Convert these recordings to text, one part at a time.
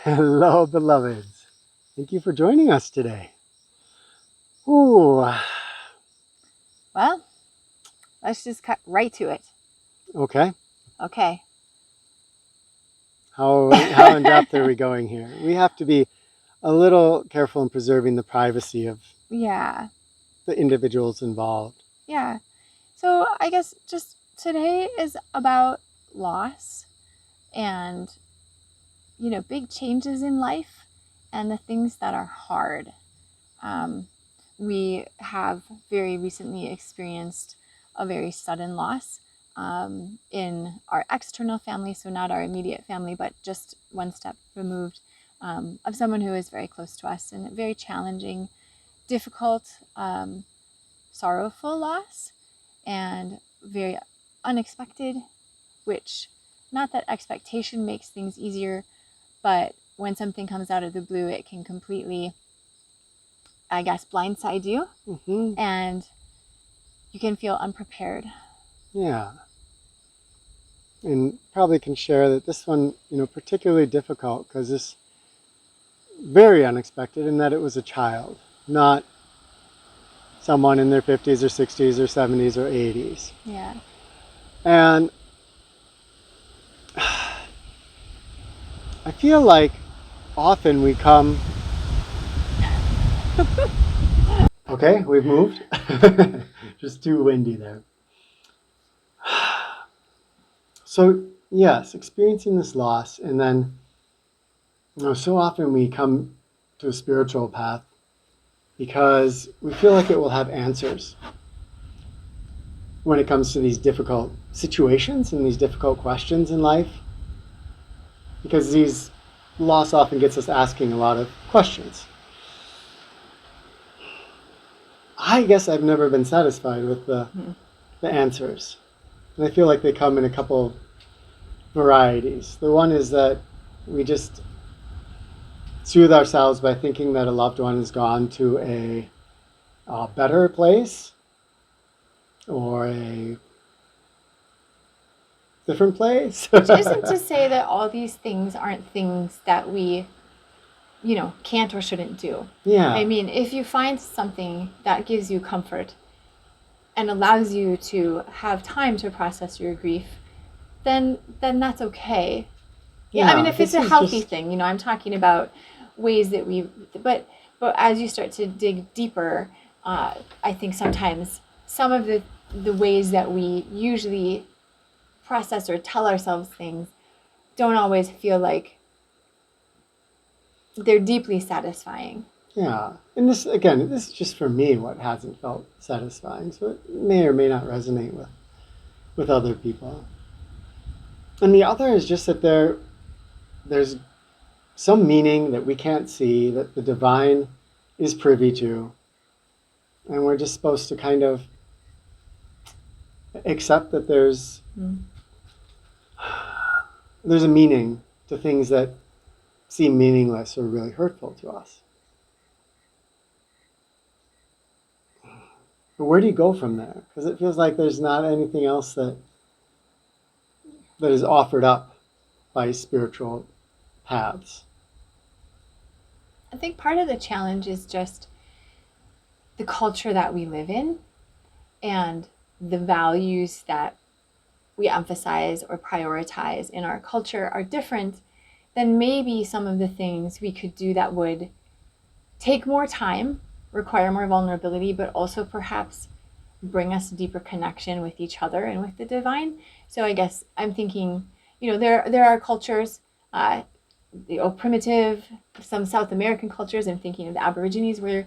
Hello, beloveds. Thank you for joining us today. Ooh, Well, let's just cut right to it. okay. Okay. How in depth are we going here? We have to be a little careful in preserving the privacy of Yeah. the individuals involved. Yeah. So I guess just today is about loss and, big changes in life and the things that are hard. Um, we have very recently experienced a very sudden loss in our external family, so not our immediate family, but just one step removed, of someone who is very close to us, and a very challenging, difficult, sorrowful loss, and very unexpected, which, not that expectation makes things easier, but when something comes out of the blue, it can completely, I guess, blindside you, Mm-hmm. and you can feel unprepared. Yeah. And probably can share that this one, particularly difficult because this very unexpected in that it was a child, not someone in their 50s or 60s or 70s or 80s. Yeah. And I feel like often we come. Okay, we've moved. Just too windy there. So, yes, experiencing this loss, and then, so often we come to a spiritual path because we feel like it will have answers when it comes to these difficult situations and these difficult questions in life. Because these loss often gets us asking a lot of questions. I guess I've never been satisfied with the answers. And I feel like they come in a couple varieties. The one is that we just soothe ourselves by thinking that a loved one has gone to a better place or a different place. Which isn't to say that all these things aren't things that we, can't or shouldn't do. Yeah. I mean, if you find something that gives you comfort and allows you to have time to process your grief, then that's okay. Yeah, I mean, if it's this a is healthy just thing, I'm talking about ways that but as you start to dig deeper, I think sometimes some of the ways that we usually process or tell ourselves things don't always feel like they're deeply satisfying. yeah. And this is just for me what hasn't felt satisfying. So it may or may not resonate with other people. And the other is just that there's some meaning that we can't see that the divine is privy to, and we're just supposed to kind of accept that there's a meaning to things that seem meaningless or really hurtful to us. But where do you go from there? Because it feels like there's not anything else that is offered up by spiritual paths. I think part of the challenge is just the culture that we live in and the values that we emphasize or prioritize in our culture are different than maybe some of the things we could do that would take more time, require more vulnerability, but also perhaps bring us a deeper connection with each other and with the divine. So I guess I'm thinking, there are cultures, primitive, some South American cultures. I'm thinking of the Aborigines, where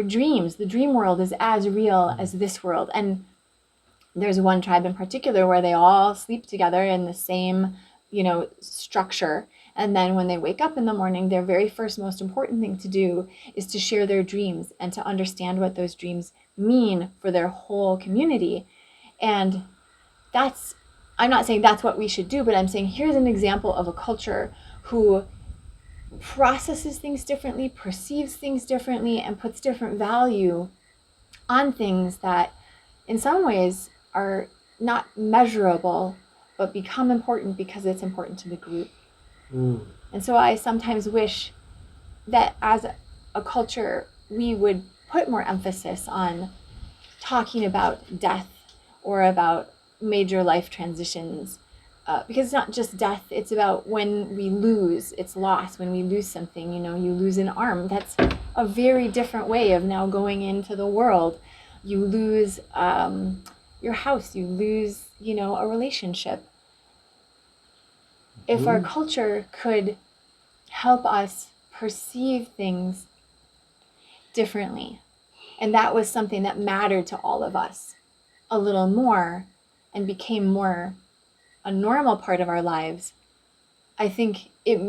dreams, the dream world, is as real as this world. And there's one tribe in particular where they all sleep together in the same, structure. And then when they wake up in the morning, their very first, most important thing to do is to share their dreams and to understand what those dreams mean for their whole community. And I'm not saying that's what we should do, but I'm saying here's an example of a culture who processes things differently, perceives things differently, and puts different value on things that in some ways are not measurable, but become important because it's important to the group. And so I sometimes wish that as a culture, we would put more emphasis on talking about death or about major life transitions. Because it's not just death, it's about when we lose, it's loss. When we lose something, you lose an arm. That's a very different way of now going into the world. You lose your house, you lose, a relationship. If our culture could help us perceive things differently, and that was something that mattered to all of us a little more and became more a normal part of our lives, I think it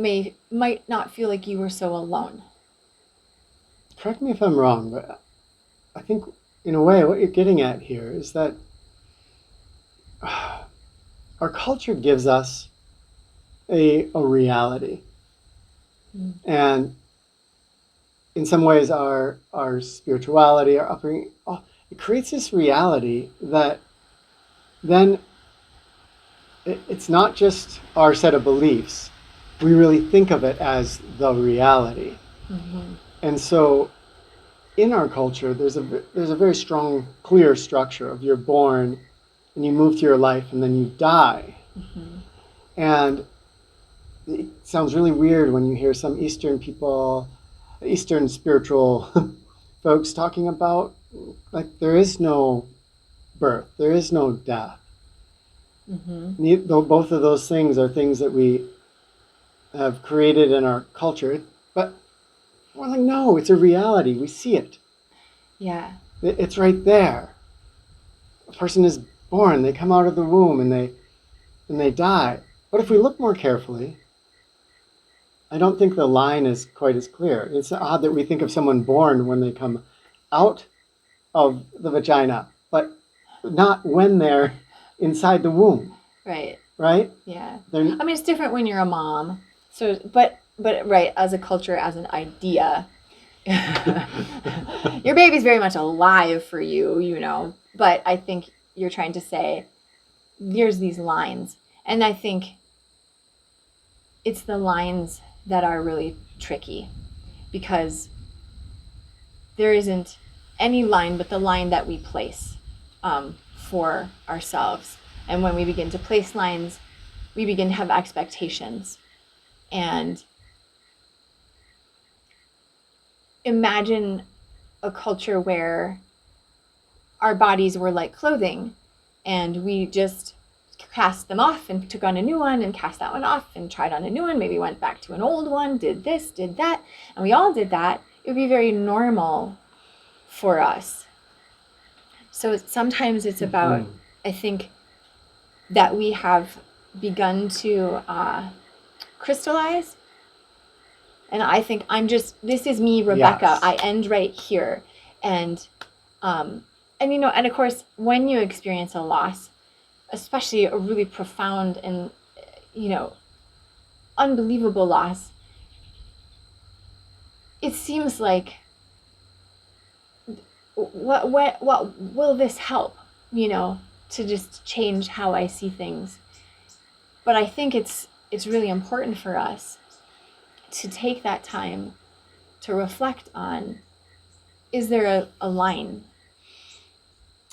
might not feel like you were so alone. Correct me if I'm wrong, but I think in a way what you're getting at here is that our culture gives us a reality. And in some ways our spirituality, our upbringing, it creates this reality that then it's not just our set of beliefs. We really think of it as the reality. And so in our culture, there's a very strong, clear structure of you're born and you move through your life and then you die. And it sounds really weird when you hear some Eastern spiritual folks talking about like there is no birth, there is no death. Both of those things are things that we have created in our culture, but we're like, no, it's a reality. We see it. Yeah. It's right there. A person is born, they come out of the womb, and they die. But if we look more carefully, I don't think the line is quite as clear. It's odd that we think of someone born when they come out of the vagina, but not when they're inside the womb. Right. Right? Yeah. I mean, it's different when you're a mom. So, but right, as a culture, as an idea, your baby's very much alive for you, but I think you're trying to say there's these lines. And I think it's the lines that are really tricky because there isn't any line but the line that we place for ourselves. And when we begin to place lines, we begin to have expectations. And imagine a culture where our bodies were like clothing and we just cast them off and took on a new one and cast that one off and tried on a new one, maybe went back to an old one, did this, did that, and we all did that. It would be very normal for us. So sometimes it's about, I think, that we have begun to crystallize. And I think this is me, Rebecca. Yes. I end right here. And of course, when you experience a loss, especially a really profound and, unbelievable loss, it seems like, what will this help, to just change how I see things? But I think it's really important for us to take that time to reflect on, is there a line?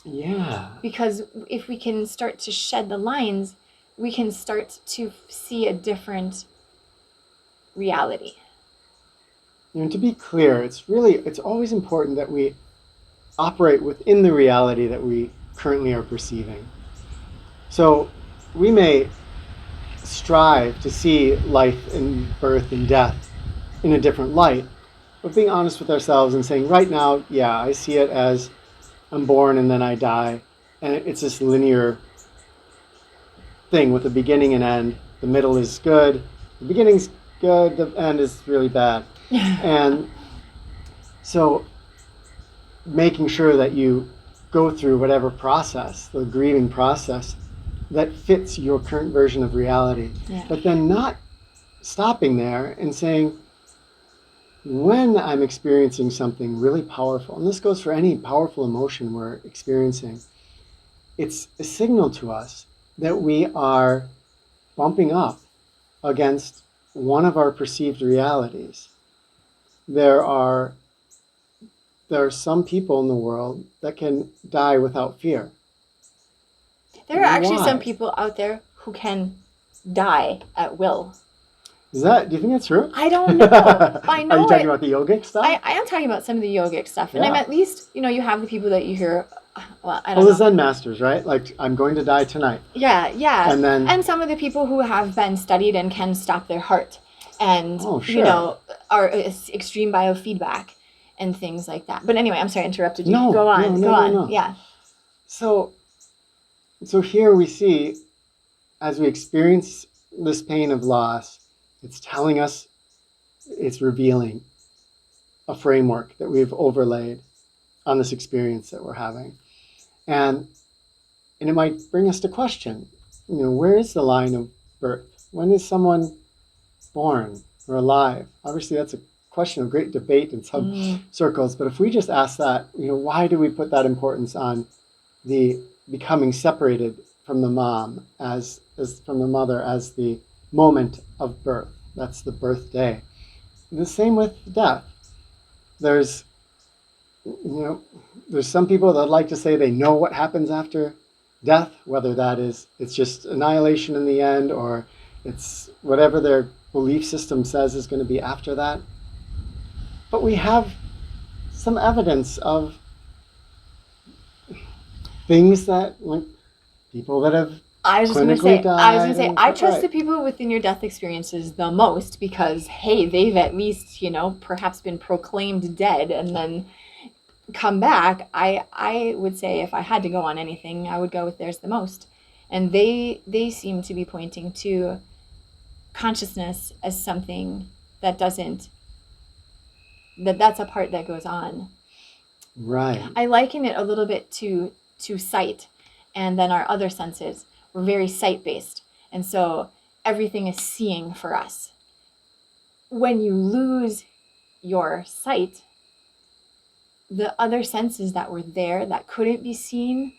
Yeah. Because if we can start to shed the lines, we can start to see a different reality. To be clear, it's always important that we operate within the reality that we currently are perceiving. So we may strive to see life and birth and death in a different light, but being honest with ourselves and saying, right now, yeah, I see it as I'm born and then I die, and it's this linear thing with a beginning and end. The middle is good, the beginning's good, the end is really bad. And so making sure that you go through whatever process, the grieving process, that fits your current version of reality. Yeah. But then not stopping there and saying, when I'm experiencing something really powerful, and this goes for any powerful emotion we're experiencing, it's a signal to us that we are bumping up against one of our perceived realities. There are some people in the world that can die without fear. There are actually Why? some people out there who can die at will. Do you think that's true? I don't know. I know Are you talking it. about the yogic stuff? I am talking about some of the yogic stuff. And Yeah. I'm at least, you have the people that you hear, well, I don't Well, know. the Zen masters, right? Like, I'm going to die tonight. Yeah. And some of the people who have been studied and can stop their heart and, Oh, sure. are extreme biofeedback and things like that. But anyway, I'm sorry, I interrupted you. No, Go on. no. Yeah. So here we see, as we experience this pain of loss, it's telling us, it's revealing a framework that we've overlaid on this experience that we're having. And it might bring us to question, where is the line of birth? When is someone born or alive? Obviously, that's a question of great debate in some circles. But if we just ask that, why do we put that importance on the becoming separated from the mom as from the mother as the moment of birth? That's the birthday. The same with death. There's some people that like to say they know what happens after death, whether that is it's just annihilation in the end or it's whatever their belief system says is going to be after that. But we have some evidence of things that, like, people that have I was going to clinically say, died. I trust the people within your death experiences the most because, hey, they've at least, perhaps been proclaimed dead and then come back. I would say if I had to go on anything, I would go with theirs the most. And they seem to be pointing to consciousness as something that that's a part that goes on. Right. I liken it a little bit to sight, and then our other senses. We're very sight-based, and so everything is seeing for us. When you lose your sight, the other senses that were there that couldn't be seen,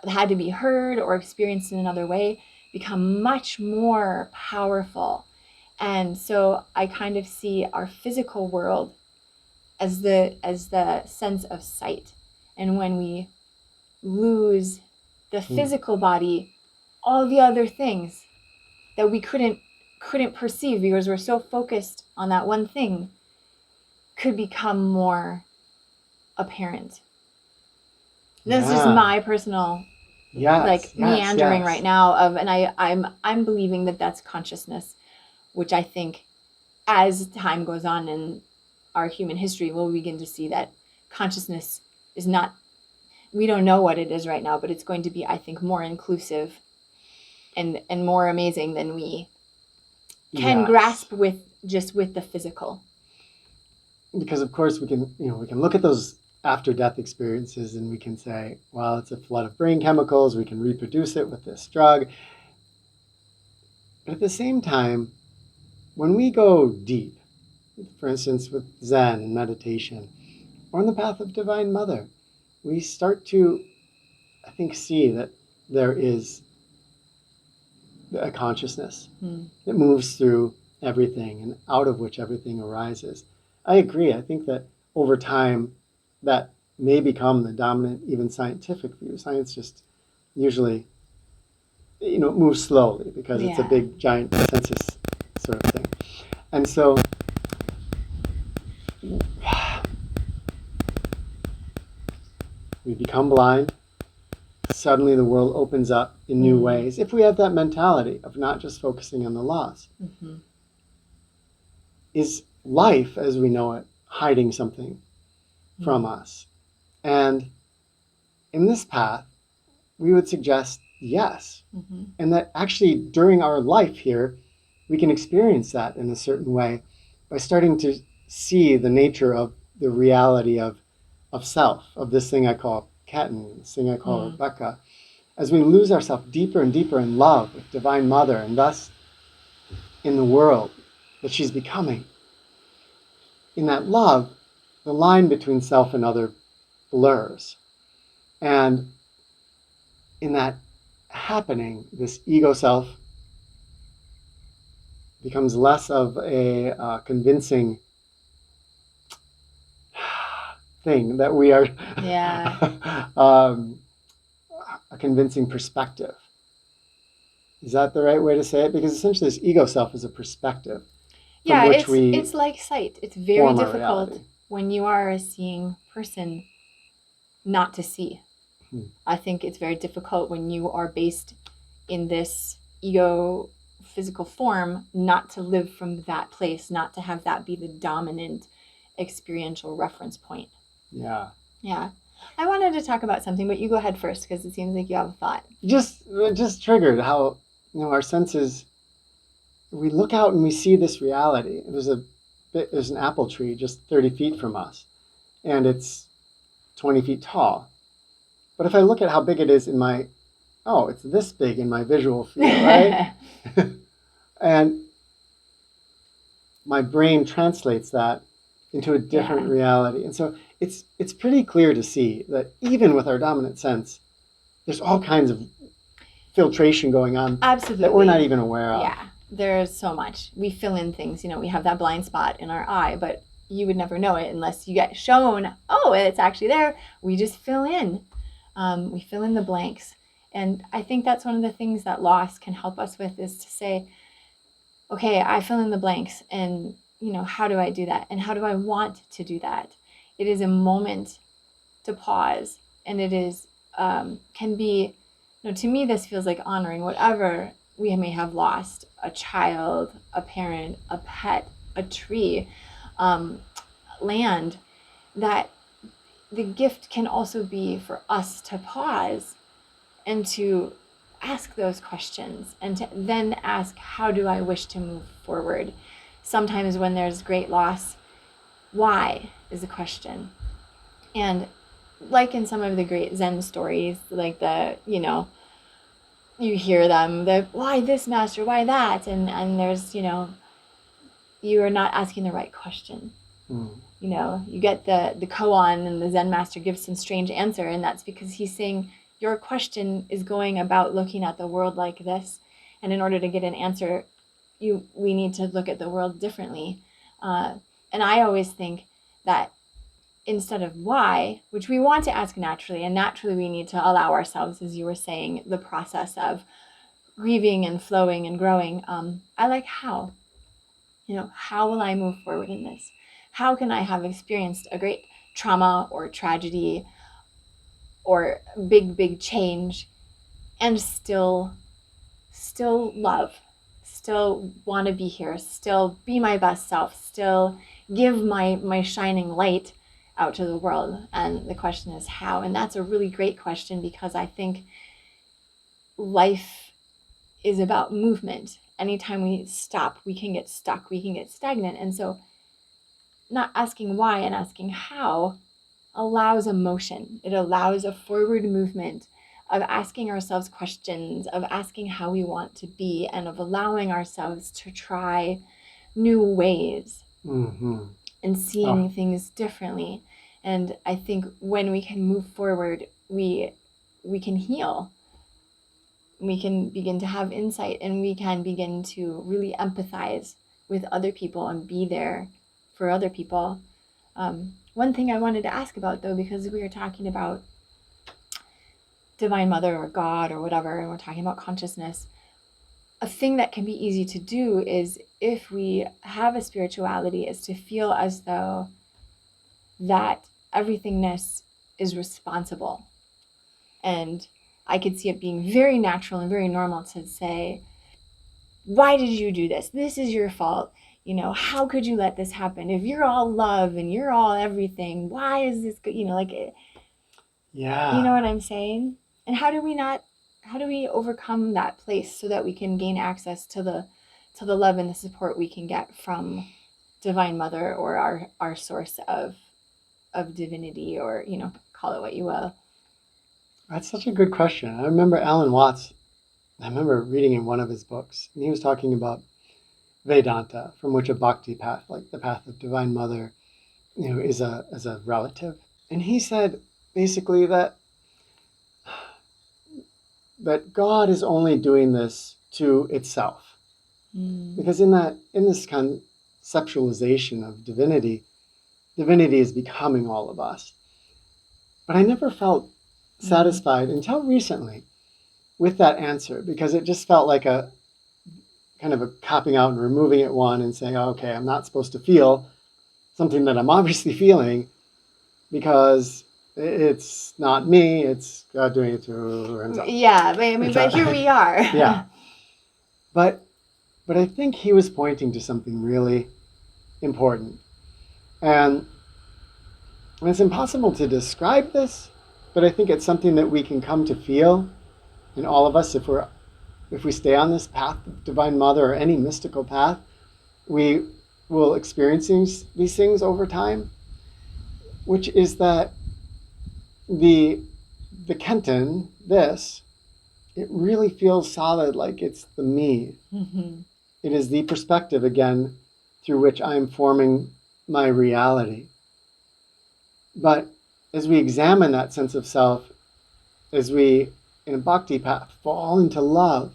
had to be heard or experienced in another way, become much more powerful. And so I kind of see our physical world as the sense of sight. And when we lose the physical body, all the other things that we couldn't perceive because we're so focused on that one thing could become more apparent. This is just my personal meandering right now of, and I'm believing that that's consciousness, which I think as time goes on in our human history, we'll begin to see that consciousness is not, we don't know what it is right now, but it's going to be, I think, more inclusive and more amazing than we can grasp with the physical. Because of course we can look at those after death experiences and we can say, well, it's a flood of brain chemicals, we can reproduce it with this drug. But at the same time, when we go deep, for instance, with Zen and meditation, or on the path of Divine Mother, we start to, I think, see that there is a consciousness that moves through everything and out of which everything arises. I agree. I think that over time, that may become the dominant, even scientific view. Science just usually, moves slowly because it's a big, giant consensus sort of thing. And so we become blind. Suddenly the world opens up in new ways if we have that mentality of not just focusing on the loss. Mm-hmm. Is life as we know it hiding something from us? And in this path, we would suggest yes. Mm-hmm. And that actually during our life here, we can experience that in a certain way by starting to see the nature of the reality of self, of this thing I call Ketan, this thing I call Rebecca. As we lose ourselves deeper and deeper in love with Divine Mother and thus in the world that she's becoming, in that love, the line between self and other blurs. And in that happening, this ego self becomes less of a convincing thing that we are Yeah. um, a convincing perspective. Is that the right way to say it? Because essentially, this ego self is a perspective from Yeah, which it's we like sight. It's very form our difficult reality. when you are a seeing person not to see. Hmm. I think it's very difficult when you are based in this ego physical form not to live from that place, not to have that be the dominant experiential reference point. Yeah. Yeah. I wanted to talk about something, but you go ahead first because it seems like you have a thought. Just triggered how our senses. We look out and we see this reality. There's an apple tree just 30 feet from us, and it's 20 feet tall. But if I look at how big it is it's this big in my visual field, right? And my brain translates that into a different Yeah. reality. And so it's pretty clear to see that even with our dominant sense, there's all kinds of filtration going on Absolutely. that we're not even aware of. Yeah. There's so much. We fill in things. We have that blind spot in our eye, but you would never know it unless you get shown, oh, it's actually there. We just fill in. We fill in the blanks. And I think that's one of the things that loss can help us with is to say, okay, I fill in the blanks. And, how do I do that? And how do I want to do that? It is a moment to pause. And it is, can be, to me, this feels like honoring whatever we may have lost: a child, a parent, a pet, a tree, land. That the gift can also be for us to pause and to ask those questions and to then ask, how do I wish to move forward? Sometimes when there's great loss, why is the question. And like in some of the great Zen stories, like you hear them, the why this master, why that, and there's, you are not asking the right question. Mm. You get the koan, and the Zen master gives some strange answer, and that's because he's saying your question is going about looking at the world like this, and in order to get an answer, we need to look at the world differently. And I always think that instead of why, which we want to ask naturally, and naturally we need to allow ourselves, as you were saying, the process of grieving and flowing and growing. I like how. How will I move forward in this? How can I have experienced a great trauma or tragedy or big change and still love, still want to be here, still be my best self, still give my shining light out to the world? And the question is how. And that's a really great question, because I think life is about movement. Anytime we stop, we can get stuck, we can get stagnant. And so not asking why and asking how allows a motion. It allows a forward movement of asking ourselves questions, of asking how we want to be, and of allowing ourselves to try new ways and seeing things differently. And I think when we can move forward, we can heal. We can begin to have insight, and we can begin to really empathize with other people and be there for other people. One thing I wanted to ask about, though, because we were talking about Divine Mother or God or whatever, and we're talking about consciousness, a thing that can be easy to do is, if we have a spirituality, is to feel as though that everythingness is responsible. And I could see it being very natural and very normal to say, why did you do this? This is your fault. How could you let this happen? If you're all love and you're all everything, why is this good? Yeah. You know what I'm saying? And how do we overcome that place so that we can gain access to the love and the support we can get from Divine Mother, or our source of divinity, or, call it what you will. That's such a good question. I remember Alan Watts. I remember reading in one of his books, and he was talking about Vedanta, from which a bhakti path, like the path of Divine Mother, is a relative. And he said basically that God is only doing this to itself. Because in this conceptualization of divinity, divinity is becoming all of us. But I never felt satisfied until recently with that answer, because it just felt like a kind of a copping out and removing it one and saying, oh, okay, I'm not supposed to feel something that I'm obviously feeling because it's not me, it's God doing it through himself. Yeah, but I mean, but here we are. Yeah. But I think he was pointing to something really important. And it's impossible to describe this, but I think it's something that we can come to feel in all of us if we stay on this path of Divine Mother or any mystical path. We will experience these things over time, which is that the Kenton, it really feels solid, like it's the me. Mm-hmm. It is the perspective, again, through which I'm forming my reality. But as we examine that sense of self, as we, in a bhakti path, fall into love,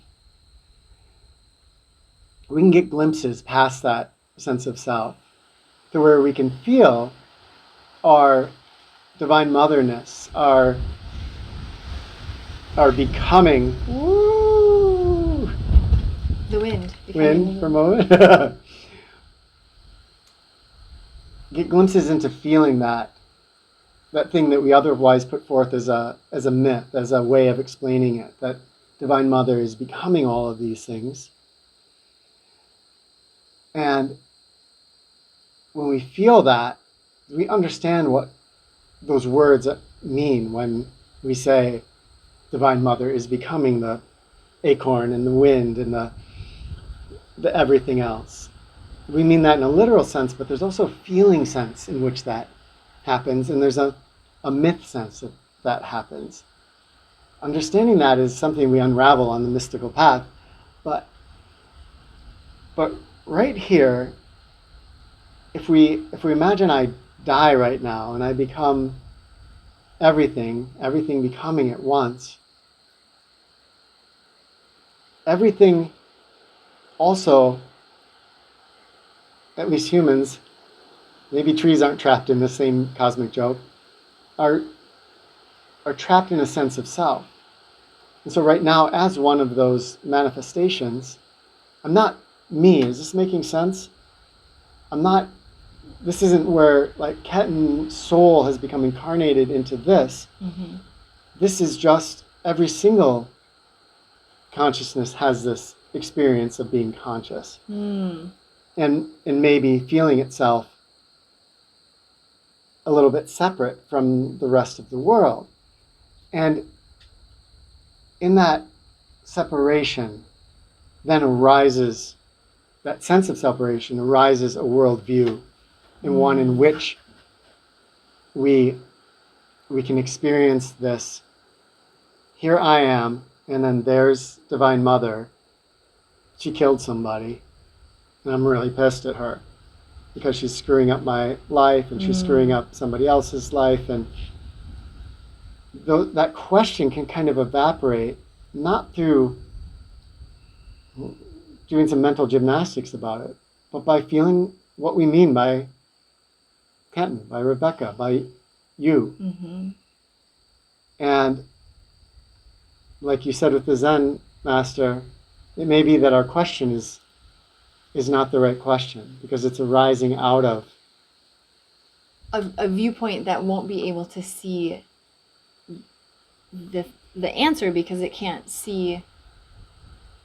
we can get glimpses past that sense of self to where we can feel our divine motherness, our becoming. Woo! The wind. Wind for a moment. Get glimpses into feeling that thing that we otherwise put forth as a myth, as a way of explaining it, that Divine Mother is becoming all of these things. And when we feel that, we understand what those words mean when we say Divine Mother is becoming the acorn and the wind and the everything else. We mean that in a literal sense, but there's also a feeling sense in which that happens, and there's a myth sense that happens. Understanding that is something we unravel on the mystical path, but right here, if we imagine I die right now and I become everything becoming at once, everything also, at least humans, maybe trees aren't trapped in the same cosmic joke, are trapped in a sense of self. And so right now, as one of those manifestations, I'm not me. Is this making sense? This isn't where like Ketan's soul has become incarnated into this. Mm-hmm. This is just every single consciousness has this experience of being conscious. And maybe feeling itself a little bit separate from the rest of the world. And in that separation, then arises, that sense of separation arises a worldview, and one in which we can experience this. Here I am, and then there's Divine Mother. She killed somebody, and I'm really pissed at her because she's screwing up my life, and she's screwing up somebody else's life, and that question can kind of evaporate, not through doing some mental gymnastics about it, but by feeling what we mean by Kenton, by Rebecca, by you. Mm-hmm. And like you said with the Zen master, it may be that our question is not the right question because it's arising out of a viewpoint that won't be able to see the answer because it can't see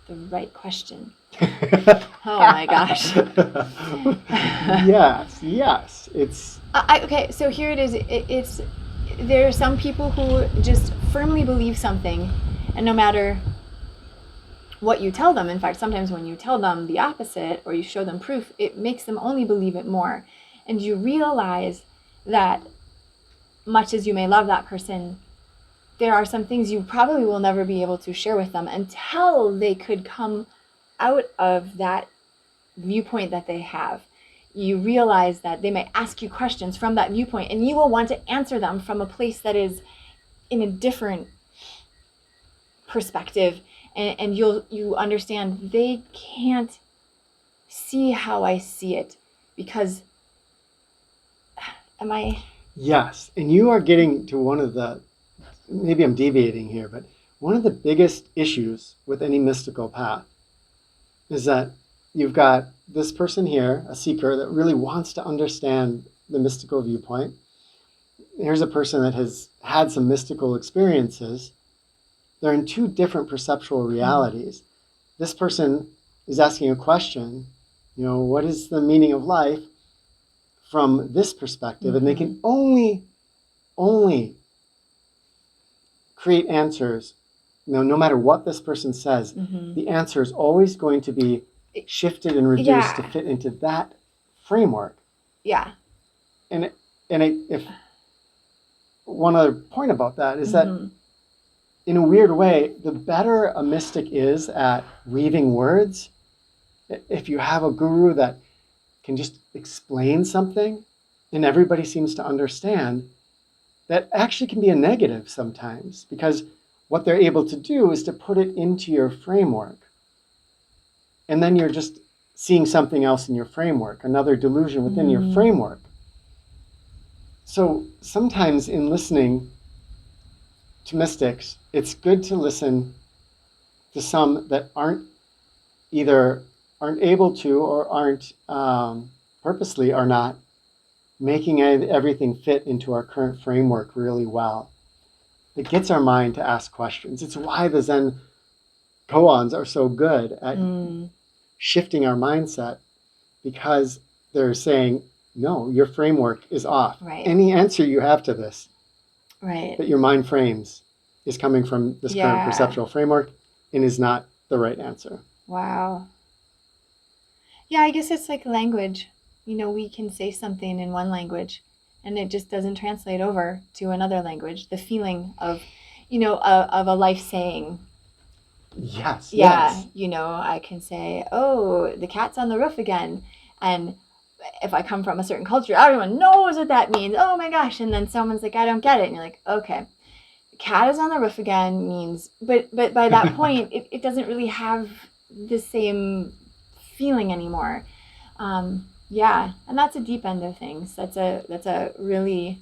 the right question. Oh my gosh. Yes. It's okay. So here it is. It's there are some people who just firmly believe something, and no matter what you tell them, in fact, sometimes when you tell them the opposite or you show them proof, it makes them only believe it more. And you realize that much as you may love that person, there are some things you probably will never be able to share with them until they could come out of that viewpoint that they have. You realize that they may ask you questions from that viewpoint, and you will want to answer them from a place that is in a different perspective, and you understand they can't see how I see it. Because, am I? Yes. And you are getting to one of the, maybe I'm deviating here, but one of the biggest issues with any mystical path is that you've got this person here, a seeker that really wants to understand the mystical viewpoint. Here's a person that has had some mystical experiences. They're in two different perceptual realities. This person is asking a question, what is the meaning of life from this perspective? And they can only create answers. No matter what this person says, the answer is always going to be shifted and reduced to fit into that framework. Yeah. And if one other point about that is that in a weird way, the better a mystic is at weaving words, if you have a guru that can just explain something and everybody seems to understand, that actually can be a negative sometimes, because what they're able to do is to put it into your framework. And then you're just seeing something else in your framework, another delusion within your framework. So sometimes in listening to mystics, it's good to listen to some that aren't able to, or aren't purposely are not making everything fit into our current framework really well. It gets our mind to ask questions. It's why the Zen koans are so good at shifting our mindset, because they're saying, no, your framework is off. Right. Any answer you have to this that your mind frames is coming from this current perceptual framework and is not the right answer. Wow. Yeah, I guess it's like language. We can say something in one language and it just doesn't translate over to another language. The feeling of a life saying. Yes. Yeah. Yes. I can say, oh, the cat's on the roof again. And if I come from a certain culture, everyone knows what that means. Oh my gosh. And then someone's like, I don't get it. And you're like, okay, cat is on the roof again means, but by that point, it doesn't really have the same feeling anymore. Yeah. And that's a deep end of things. That's a really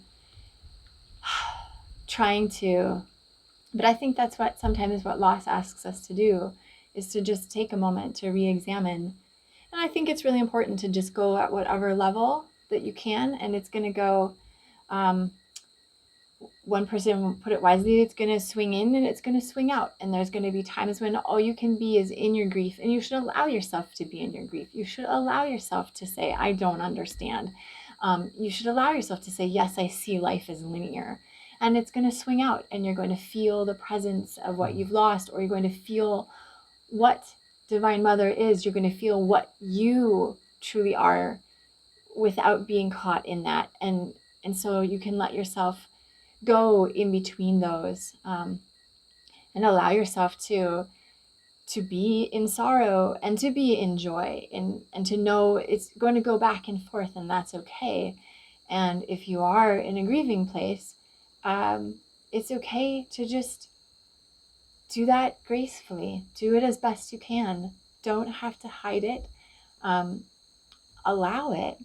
trying to, but I think that's what sometimes what loss asks us to do, is to just take a moment to re-examine. And I think it's really important to just go at whatever level that you can. And it's going to go, one person put it wisely, it's going to swing in and it's going to swing out. And there's going to be times when all you can be is in your grief. And you should allow yourself to be in your grief. You should allow yourself to say, I don't understand. You should allow yourself to say, yes, I see life as linear. And it's going to swing out and you're going to feel the presence of what you've lost, or you're going to feel what Divine Mother is. You're going to feel what you truly are without being caught in that. And so you can let yourself go in between those, and allow yourself to be in sorrow and to be in joy, and to know it's going to go back and forth, and that's okay. And if you are in a grieving place, it's okay to just do that gracefully. Do it as best you can. Don't have to hide it. Allow it,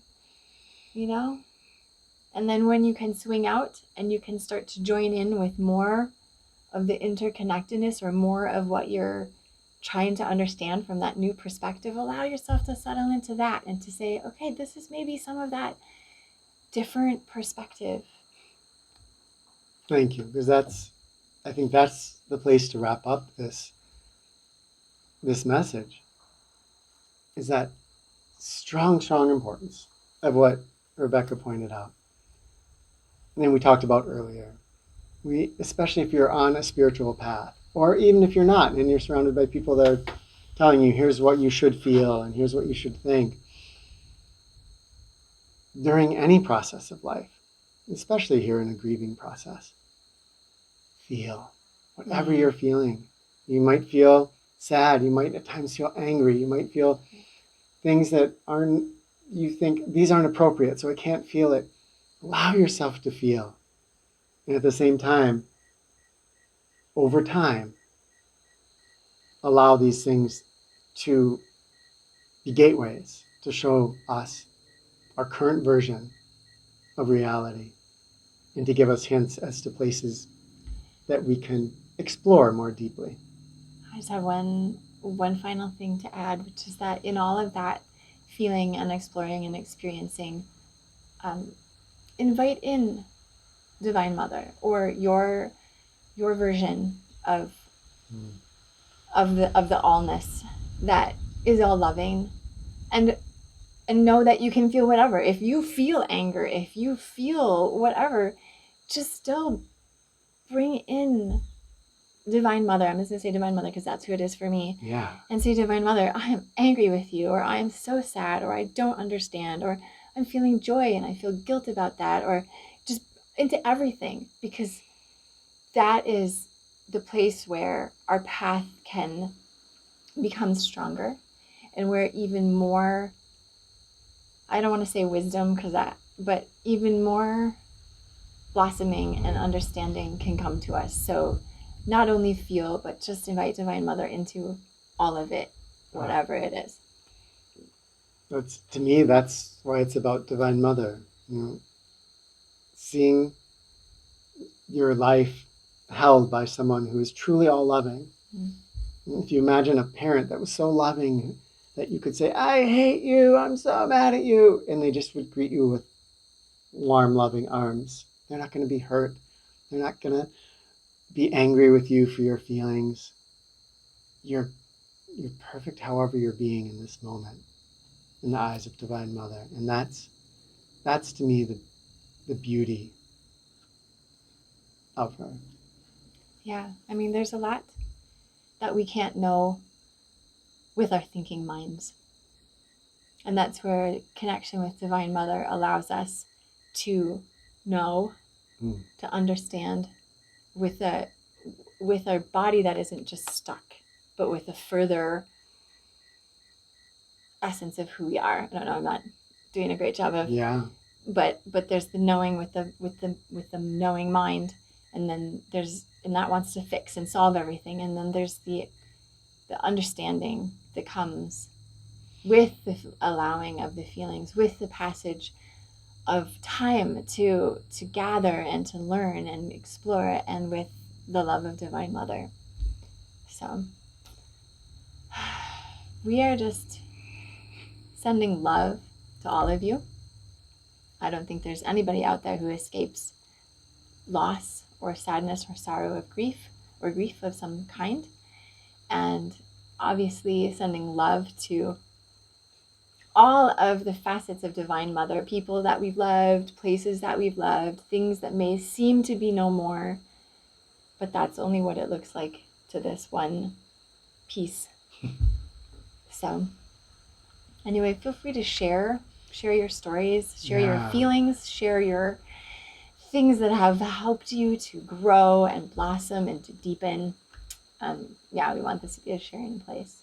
And then when you can swing out and you can start to join in with more of the interconnectedness, or more of what you're trying to understand from that new perspective, allow yourself to settle into that and to say, okay, this is maybe some of that different perspective. Thank you, because I think that's the place to wrap up this message, is that strong importance of what Rebecca pointed out. And we talked about earlier. Especially if you're on a spiritual path, or even if you're not, and you're surrounded by people that are telling you, here's what you should feel and here's what you should think. During any process of life, especially here in a grieving process, feel whatever you're feeling. You might feel sad, you might at times feel angry, you might feel things that you think these aren't appropriate, so I can't feel it. Allow yourself to feel. And at the same time, over time, allow these things to be gateways to show us our current version of reality and to give us hints as to places that we can explore more deeply. I just have one final thing to add, which is that in all of that feeling and exploring and experiencing, um, invite in Divine Mother or your version of the allness that is all loving, and know that you can feel whatever. If you feel anger, if you feel whatever, just still bring in Divine Mother. I'm just going to say Divine Mother because that's who it is for me. Yeah. And say, Divine Mother, I am angry with you, or I am so sad, or I don't understand, or I'm feeling joy and I feel guilt about that, or just into everything, because that is the place where our path can become stronger and where even more, I don't want to say wisdom but even more blossoming and understanding can come to us. So not only feel, but just invite Divine Mother into all of it, whatever it is. That's, to me, that's why it's about Divine Mother. Seeing your life held by someone who is truly all loving. If you imagine a parent that was so loving that you could say, I hate you, I'm so mad at you, and they just would greet you with warm, loving arms. They're not going to be hurt. They're not going to be angry with you for your feelings. You're perfect however you're being in this moment in the eyes of Divine Mother. And that's to me the beauty of her. Yeah, I mean, there's a lot that we can't know with our thinking minds. And that's where connection with Divine Mother allows us to know, to understand with a body that isn't just stuck, but with a further essence of who we are. I don't know, I'm not doing a great job of, but there's the knowing with the knowing mind, and then that wants to fix and solve everything, and then there's the understanding that comes with the allowing of the feelings, with the passage of time to gather and to learn and explore, and with the love of Divine Mother. So we are just sending love to all of you. I don't think there's anybody out there who escapes loss or sadness or sorrow of grief or grief of some kind. And obviously sending love to all of the facets of Divine Mother, people that we've loved, places that we've loved, things that may seem to be no more, but that's only what it looks like to this one piece. So anyway, feel free to share your stories, share your feelings, share your things that have helped you to grow and blossom and to deepen. We want this to be a sharing place.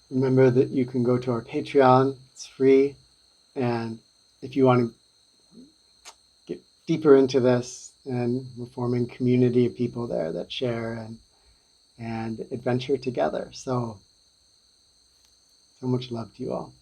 Remember that you can go to our Patreon. It's free. And if you want to get deeper into this, and we're forming a community of people there that share and adventure together. So much love to you all.